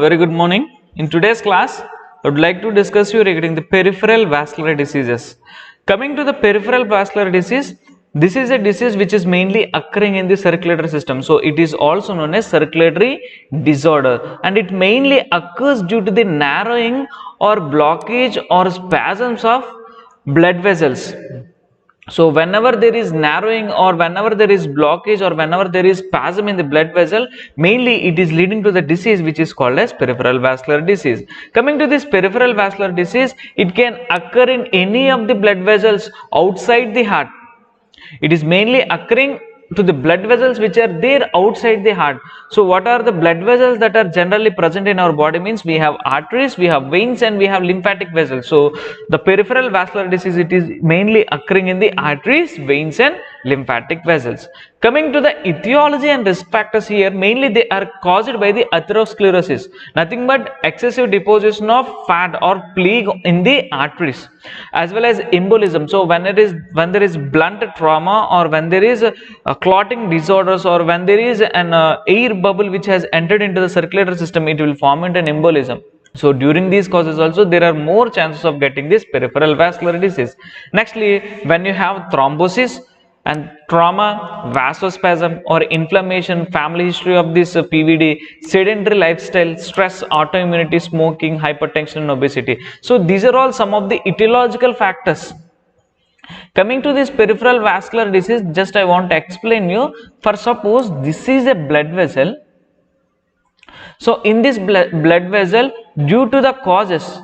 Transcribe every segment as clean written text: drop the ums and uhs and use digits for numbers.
very good morning. In today's class, I would like to discuss you regarding the peripheral vascular diseases. Coming to the peripheral vascular disease, this is a disease which is mainly occurring in the circulatory system. So it is also known as circulatory disorder, and it mainly occurs due to the narrowing or blockage or spasms of blood vessels. So whenever there is narrowing or whenever there is blockage or whenever there is spasm in the blood vessel, mainly it is leading to the disease which is called as peripheral vascular disease. Coming to this peripheral vascular disease, it can occur in any of the blood vessels outside the heart. It is mainly occurring to the blood vessels which are there outside the heart. So what are the blood vessels that are generally present in our body? Means we have arteries, we have veins, and we have lymphatic vessels. So the peripheral vascular disease, it is mainly occurring in the arteries, veins, and lymphatic vessels. Coming to the etiology and risk factors here, mainly they are caused by the atherosclerosis, nothing but excessive deposition of fat or plaque in the arteries, as well as embolism. So when there is blunt trauma, or when there is clotting disorders, or when there is an air bubble which has entered into the circulatory system, it will form into an embolism. So during these causes also there are more chances of getting this peripheral vascular disease. Nextly, when you have thrombosis and trauma, vasospasm or inflammation, family history of this PVD, sedentary lifestyle, stress, autoimmunity, smoking, hypertension and obesity. So these are all some of the etiological factors. Coming to this peripheral vascular disease, just I want to explain you. For suppose this is a blood vessel. So in this blood vessel, due to the causes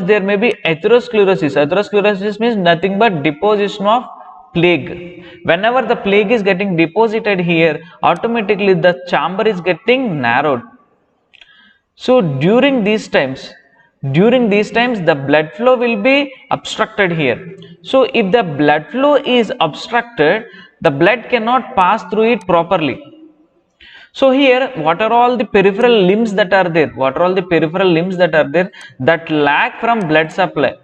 there may be atherosclerosis. Atherosclerosis means nothing but deposition of plaque. Whenever the plaque is getting deposited here, automatically the chamber is getting narrowed. So during these times the blood flow will be obstructed here. So if the blood flow is obstructed, the blood cannot pass through it properly. So here, what are all the peripheral limbs that are there? That lack from blood supply.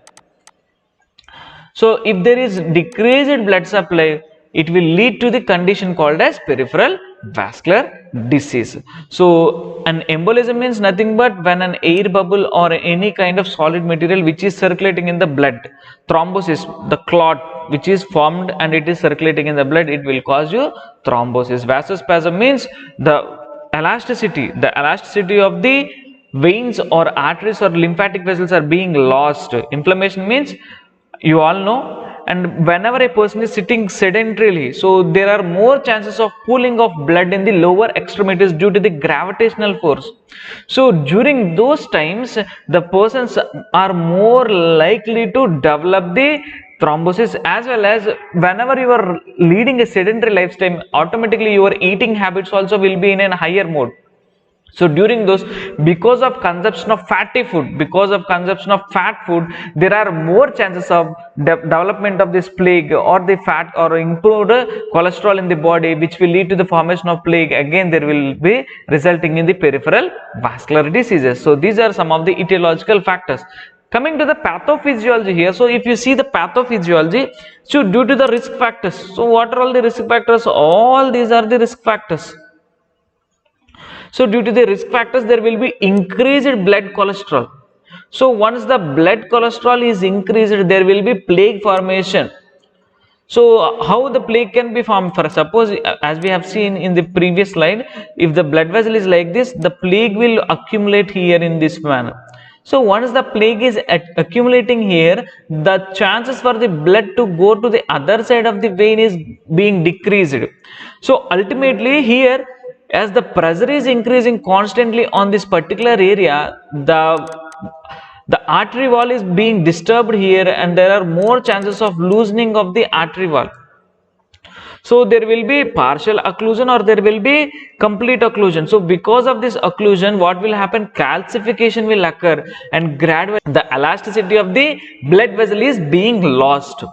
So if there is decreased blood supply, it will lead to the condition called as peripheral vascular disease. So an embolism means nothing but when an air bubble or any kind of solid material which is circulating in the blood. Thrombosis, the clot which is formed and it is circulating in the blood, it will cause you thrombosis. Vasospasm means the elasticity of the veins or arteries or lymphatic vessels are being lost. Inflammation means, you all know, and whenever a person is sitting sedentarily, so there are more chances of pooling of blood in the lower extremities due to the gravitational force. So during those times, the persons are more likely to develop the thrombosis, as well as whenever you are leading a sedentary lifestyle, automatically your eating habits also will be in a higher mode. So during those, because of consumption of fat food, there are more chances of development of this plaque or the fat or improved cholesterol in the body, which will lead to the formation of plaque. Again, there will be resulting in the peripheral vascular diseases. So these are some of the etiological factors. Coming to the pathophysiology here, so if you see the pathophysiology, so due to the risk factors, so what are all the risk factors? All these are the risk factors. So due to the risk factors, there will be increased blood cholesterol. So once the blood cholesterol is increased, there will be plaque formation. So how the plaque can be formed? For suppose, as we have seen in the previous slide, if the blood vessel is like this, the plaque will accumulate here in this manner. So once the plaque is accumulating here, the chances for the blood to go to the other side of the vein is being decreased. So ultimately here, as the pressure is increasing constantly on this particular area, the artery wall is being disturbed here, and there are more chances of loosening of the artery wall. So there will be partial occlusion or there will be complete occlusion. So because of this occlusion, what will happen? Calcification will occur, and gradually the elasticity of the blood vessel is being lost.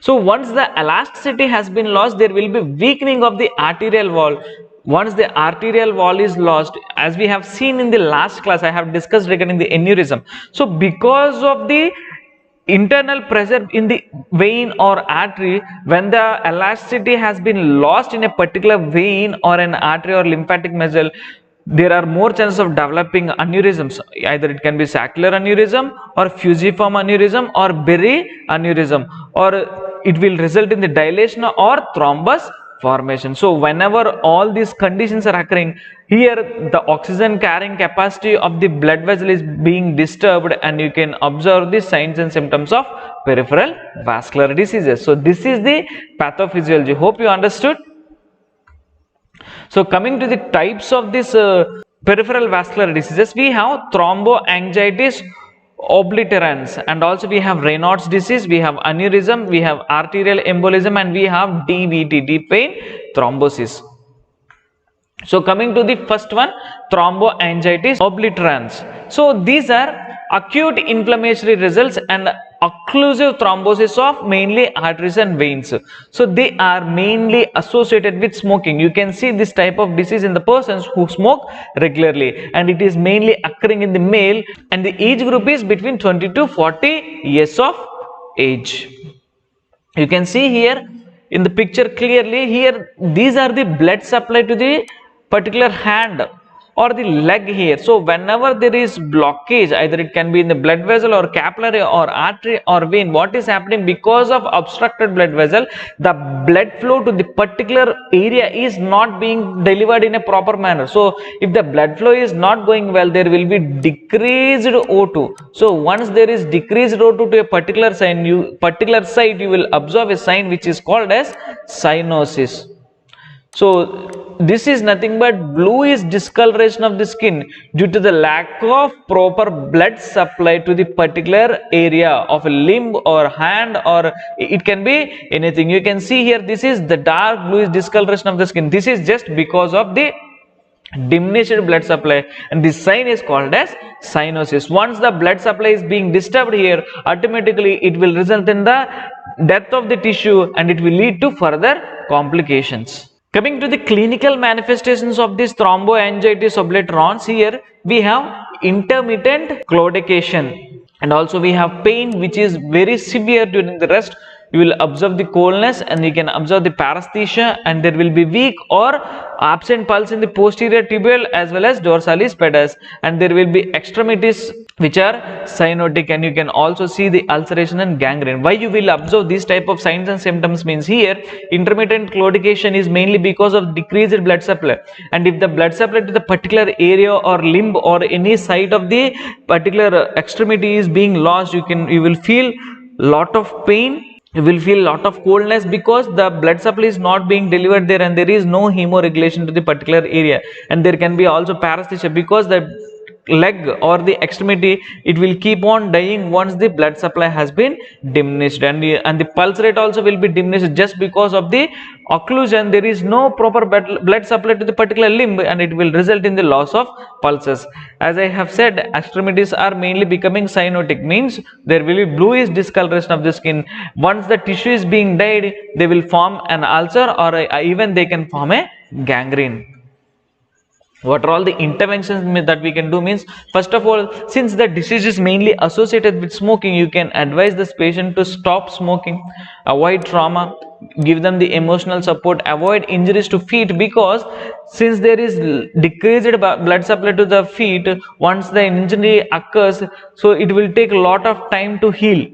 So once the elasticity has been lost, there will be weakening of the arterial wall. Once the arterial wall is lost, as we have seen in the last class, I have discussed regarding the aneurysm. So because of the internal pressure in the vein or artery, when the elasticity has been lost in a particular vein or an artery or lymphatic vessel, there are more chances of developing aneurysms. Either it can be saccular aneurysm or fusiform aneurysm or berry aneurysm, or it will result in the dilation or thrombus formation. So whenever all these conditions are occurring, here the oxygen carrying capacity of the blood vessel is being disturbed, and you can observe the signs and symptoms of peripheral vascular diseases. So this is the pathophysiology. Hope you understood. So coming to the types of this peripheral vascular diseases, we have thromboangitis, obliterans, and also we have Raynauds disease, we have aneurysm, we have arterial embolism, and we have DVT, deep vein thrombosis. So coming to the first one, thromboangitis, obliterans. So these are acute inflammatory results and occlusive thrombosis of mainly arteries and veins. So they are mainly associated with smoking. You can see this type of disease in the persons who smoke regularly, and it is mainly occurring in the male, and the age group is between 20 to 40 years of age. You can see here in the picture clearly, here these are the blood supply to the particular hand or the leg here. So whenever there is blockage, either it can be in the blood vessel or capillary or artery or vein, what is happening? Because of obstructed blood vessel, the blood flow to the particular area is not being delivered in a proper manner. So if the blood flow is not going well, there will be decreased O2. So once there is decreased O2 to a particular site, you will observe a sign which is called as cyanosis. So this is nothing but bluish discoloration of the skin due to the lack of proper blood supply to the particular area of a limb or hand, or it can be anything. You can see here, this is the dark bluish discoloration of the skin. This is just because of the diminished blood supply, and this sign is called as cyanosis. Once the blood supply is being disturbed here, automatically it will result in the death of the tissue, and it will lead to further complications. Coming to the clinical manifestations of this thromboangitis obliterans, here we have intermittent claudication, and also we have pain which is very severe during the rest. You will observe the coldness, and you can observe the paresthesia, and there will be weak or absent pulse in the posterior tibial as well as dorsalis pedis, and there will be extremities which are cyanotic, and you can also see the ulceration and gangrene. Why you will observe these type of signs and symptoms means, here intermittent claudication is mainly because of decreased blood supply, and if the blood supply to the particular area or limb or any site of the particular extremity is being lost, you will feel lot of pain. You will feel lot of coldness because the blood supply is not being delivered there, and there is no hemoregulation to the particular area, and there can be also paresthesia because the leg or the extremity, it will keep on dying once the blood supply has been diminished, and the pulse rate also will be diminished just because of the occlusion. There is no proper blood supply to the particular limb, and it will result in the loss of pulses. As I have said, extremities are mainly becoming cyanotic, means there will be bluish discoloration of the skin. Once the tissue is being dyed, they will form an ulcer, or even they can form a gangrene. What are all the interventions that we can do means, first of all, since the disease is mainly associated with smoking, you can advise this patient to stop smoking, avoid trauma, give them the emotional support, avoid injuries to feet, because since there is decreased blood supply to the feet, once the injury occurs, so it will take a lot of time to heal,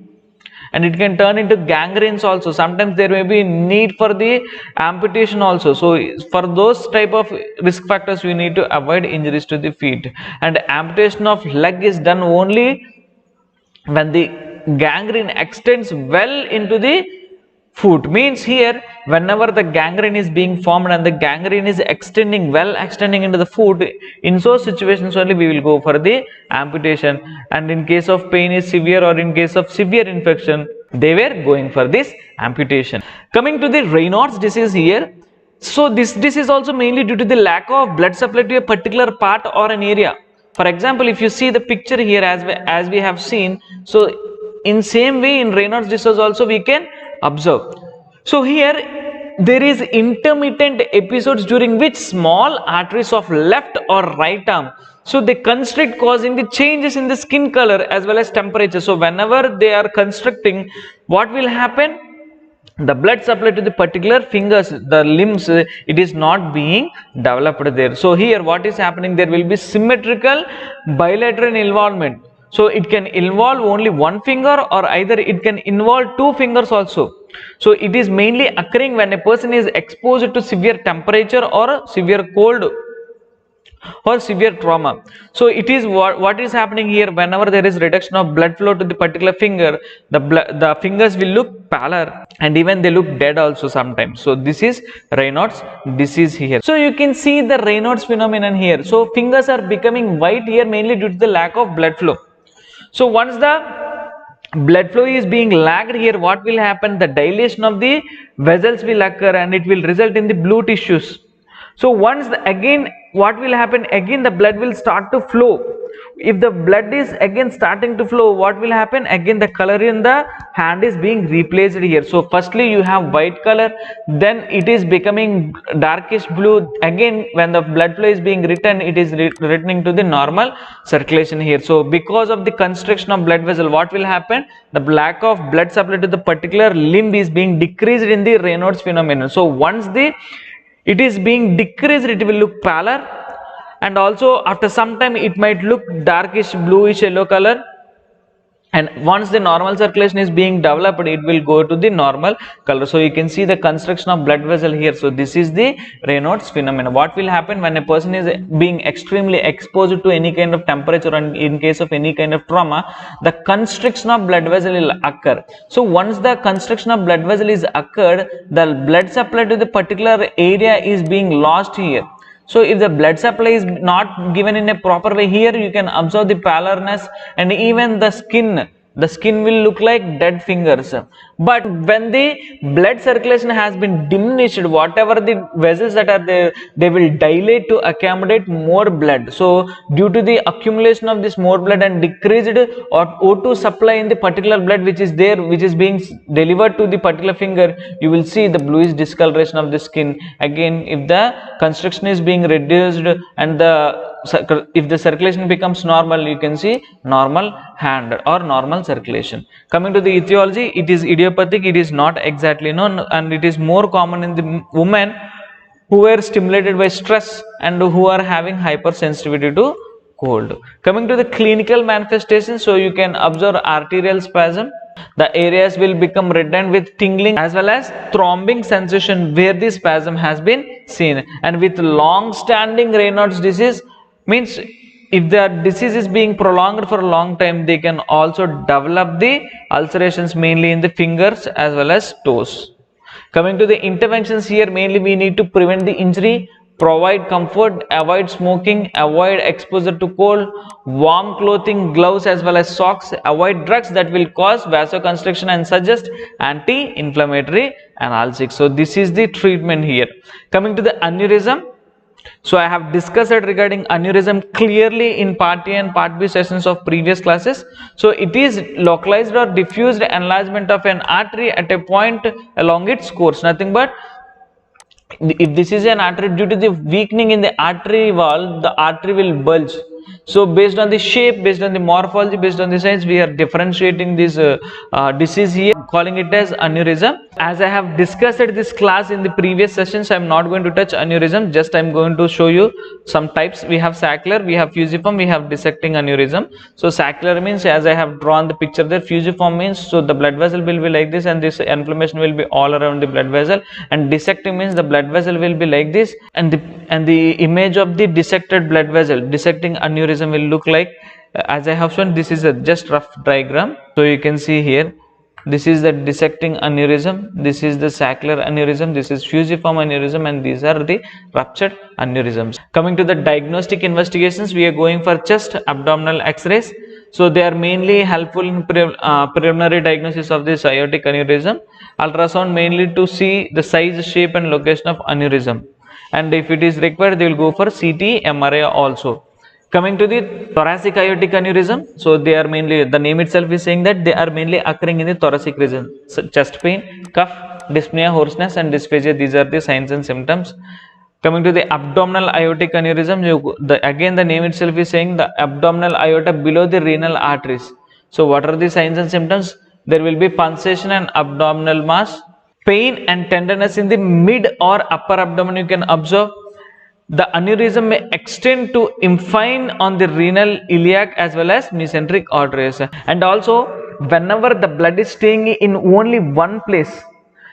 and it can turn into gangrenes also. Sometimes there may be need for the amputation also. So for those type of risk factors, we need to avoid injuries to the feet, and amputation of leg is done only when the gangrene extends well into the foot. Means here, whenever the gangrene is being formed and the gangrene is extending into the foot, in those situations only we will go for the amputation, and in case of pain is severe or in case of severe infection, they were going for this amputation. Coming to the Raynauds disease here, so this is also mainly due to the lack of blood supply to a particular part or an area. For example, if you see the picture here, as we have seen, so in same way in Raynauds disease also we can observe. So here there is intermittent episodes during which small arteries of left or right arm, so they constrict, causing the changes in the skin color as well as temperature. So whenever they are constricting, what will happen? the blood supply to the particular fingers, the limbs, it is not being developed there. So here what is happening, there will be symmetrical bilateral involvement. So it can involve only one finger, or either it can involve two fingers also. So it is mainly occurring when a person is exposed to severe temperature or severe cold or severe trauma. So it is what is happening here, whenever there is reduction of blood flow to the particular finger, the fingers will look pallor, and even they look dead also sometimes. So this is Raynauds disease here. So you can see the Raynauds phenomenon here. So fingers are becoming white here mainly due to the lack of blood flow. So once the blood flow is being lagged here, what will happen, the dilation of the vessels will occur and it will result in the blue tissues. So once again what will happen, again the blood will start to flow. If the blood is again starting to flow, what will happen, again the color in the hand is being replaced here. So firstly you have white color, then it is becoming darkish blue. Again when the blood flow is being returned, it is returning to the normal circulation here. So because of the constriction of blood vessel, what will happen, the lack of blood supply to the particular limb is being decreased in the Raynauds phenomenon. So once it is being decreased, it will look pallor, and also after some time it might look darkish bluish yellow color, and once the normal circulation is being developed, it will go to the normal color. So you can see the constriction of blood vessel here. So this is the Raynauds phenomenon. What will happen when a person is being extremely exposed to any kind of temperature, and in case of any kind of trauma, the constriction of blood vessel will occur. So once the constriction of blood vessel is occurred, the blood supply to the particular area is being lost here. So if the blood supply is not given in a proper way, here you can observe the pallorness, and even the skin will look like dead fingers. But when the blood circulation has been diminished, whatever the vessels that are there, they will dilate to accommodate more blood. So due to the accumulation of this more blood and decreased or O2 supply in the particular blood which is there, which is being delivered to the particular finger, you will see the bluish discoloration of the skin. Again, if the constriction is being reduced and if the circulation becomes normal, you can see normal hand or normal circulation. Coming to the etiology, it is idiopathic, it is not exactly known, and it is more common in the women who were stimulated by stress and who are having hypersensitivity to cold. Coming to the clinical manifestations, so you can observe arterial spasm. The areas will become reddened with tingling as well as thrombing sensation where the spasm has been seen. And with long-standing Raynauds disease, means if the disease is being prolonged for a long time, they can also develop the ulcerations mainly in the fingers as well as toes. Coming to the interventions here, mainly we need to prevent the injury, provide comfort, avoid smoking, avoid exposure to cold, warm clothing, gloves as well as socks, avoid drugs that will cause vasoconstriction, and suggest anti-inflammatory analgesics. So this is the treatment here. Coming to the aneurysm, so I have discussed regarding aneurysm clearly in part A and part B sessions of previous classes. So it is localized or diffused enlargement of an artery at a point along its course, nothing but if this is an artery, due to the weakening in the artery wall, the artery will bulge. So based on the shape, based on the morphology, based on the size, we are differentiating this disease here, calling it as aneurysm. As I have discussed this class in the previous sessions, I am not going to touch aneurysm, just I am going to show you some types. We have saccular, we have fusiform, we have dissecting aneurysm. So saccular means, as I have drawn the picture there, fusiform means, so the blood vessel will be like this and this inflammation will be all around the blood vessel, and dissecting means the blood vessel will be like this, and the image of the dissected blood vessel, dissecting aneurysm will look like, as I have shown, this is a just rough diagram. So you can see here, this is the dissecting aneurysm, this is the saccular aneurysm, this is fusiform aneurysm, and these are the ruptured aneurysms. Coming to the diagnostic investigations, we are going for chest, abdominal x-rays. So they are mainly helpful in preliminary diagnosis of this aortic aneurysm. Ultrasound mainly to see the size, shape and location of aneurysm, and if it is required, they will go for CT, MRI also. Coming to the thoracic aortic aneurysm, so they are mainly, the name itself is saying that they are mainly occurring in the thoracic region. So chest pain, cough, dyspnea, hoarseness and dysphagia, these are the signs and symptoms. Coming to the abdominal aortic aneurysm, again the name itself is saying the abdominal aorta below the renal arteries. So what are the signs and symptoms? There will be pulsation and abdominal mass. pain and tenderness in the mid or upper abdomen you can observe. The aneurysm may extend to infine on the renal, iliac as well as mesenteric arteries. And also whenever the blood is staying in only one place,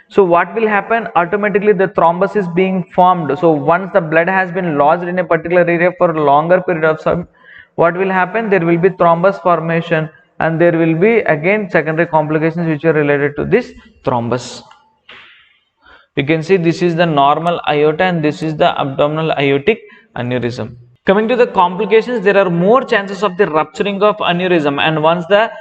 so what will happen, automatically the thrombus is being formed. So once the blood has been lodged in a particular area for a longer period of time, what will happen, there will be thrombus formation, and there will be again secondary complications which are related to this thrombus. You can see this is the normal aorta and this is the abdominal aortic aneurysm. Coming to the complications, there are more chances of the rupturing of aneurysm, and once the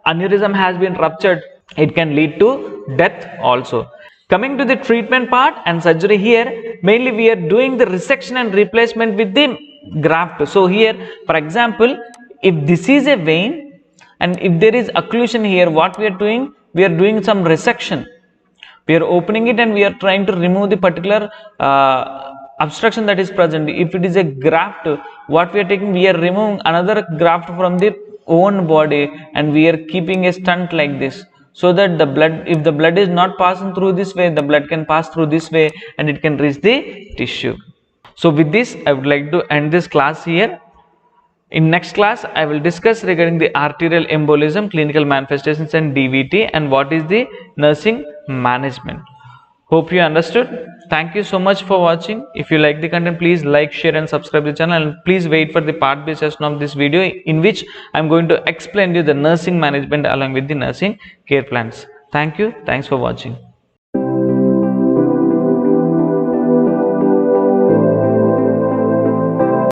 aneurysm has been ruptured, it can lead to death also. Coming to the treatment part and surgery, here mainly we are doing the resection and replacement with the graft. So here, for example, if this is a vein and if there is occlusion here, what we are doing, we are doing some resection. We are opening it and we are trying to remove the particular obstruction that is present. If it is a graft, what we are taking, we are removing another graft from the own body and we are keeping a stent like this, so that the blood, if the blood is not passing through this way, the blood can pass through this way and it can reach the tissue. So with this, I would like to end this class here. In next class, I will discuss regarding the arterial embolism, clinical manifestations and DVT, and what is the nursing management. Hope you understood. Thank you so much for watching. If you like the content, please like, share and subscribe to the channel, and please wait for the part B session of this video, in which I am going to explain you the nursing management along with the nursing care plans. Thank you. Thanks for watching.